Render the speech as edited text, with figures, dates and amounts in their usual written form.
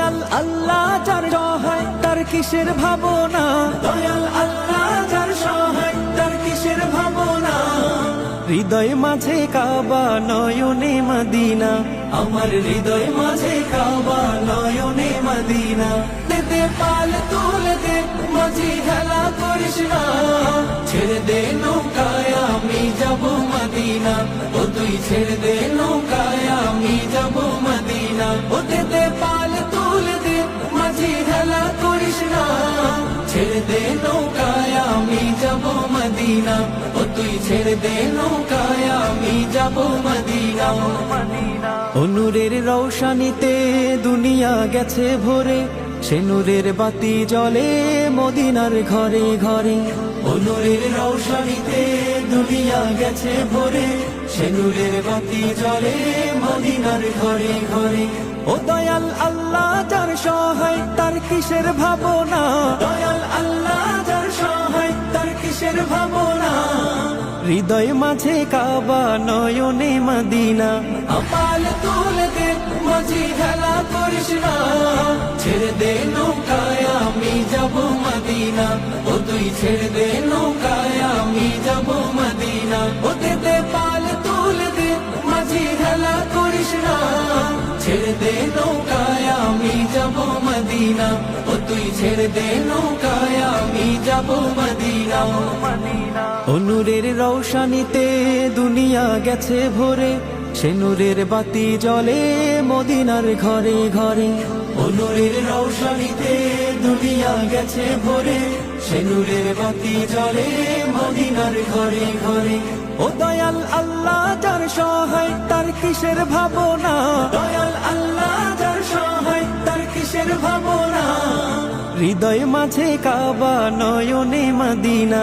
দয়াল আল্লাহ যার সহায় তার কিসের ভাবনা, দয়াল আল্লাহ যার সহায় তার কিসের ভাবনা। হৃদয় মাঝে কাবা নয়নে মদিনা, আমার হৃদয় মাঝে কাবা নয়নে মদিনা। দে পাল তুলে দে মাঝি খেলা করিস না, ছেড়ে দে নৌকায় আমি যাব মদিনা। ও তুই ছেড়ে দে নৌকায় আমি যাব মদিনা। ও দে পাল তুলে দে মাঝি খেলা করিস না, ছেড়ে দে নৌকায় আমি যাব মদিনা। ও তুই ছেড়ে দে নৌকায় আমি যাব মদিনা। ও নূরের রৌশানিতে দুনিয়া গেছে ভরে, সে নূরের বাতি জ্বলে মদিনার ঘরে ঘরে। ও নূরের রৌশানিতে দুনিয়া গেছে ভরে, সে নূরের বাতি জ্বলে মদিনার ঘরে ঘরে। ও দয়াল আল্লাহ যার সহায় তার কিসের ভাবনা, দয়াল আল্লাহ যার সহায় তার কিসের ভাবনা। হৃদয় মাঝে কাবা নয়নে মদিনা, পাল তুলে দে মাঝি খেলা করিস না, ছেড়ে দে নৌকায় আমি যাব মদিনা। ও তুই ছেড়ে দে নৌকায় আমি যাব মদিনা। ও দে পাল তুলে দে মাঝি খেলা করিস না, ছেড়ে দে নৌকায় আমি যাব মদিনা। ও তুই ছেড়ে দে নৌকায় আমি যাব মদিনা। ও নূরের রৌশানিতে দুনিয়া গেছে ভরে, সে নূরের বাতি জ্বলে মদিনার ঘরে ঘরে। ও নূরের রৌশানিতে দুনিয়া গেছে ভরে, সে নূরের বাতি জ্বলে মদিনার ঘরে ঘরে। ও দয়াল আল্লাহ যার সহায় তার কিসের ভাবনা, দয়াল আল্লাহ যার সহায় তার কিসের ভাবনা। হৃদয় মাঝে কাবা নয়নে মদিনা।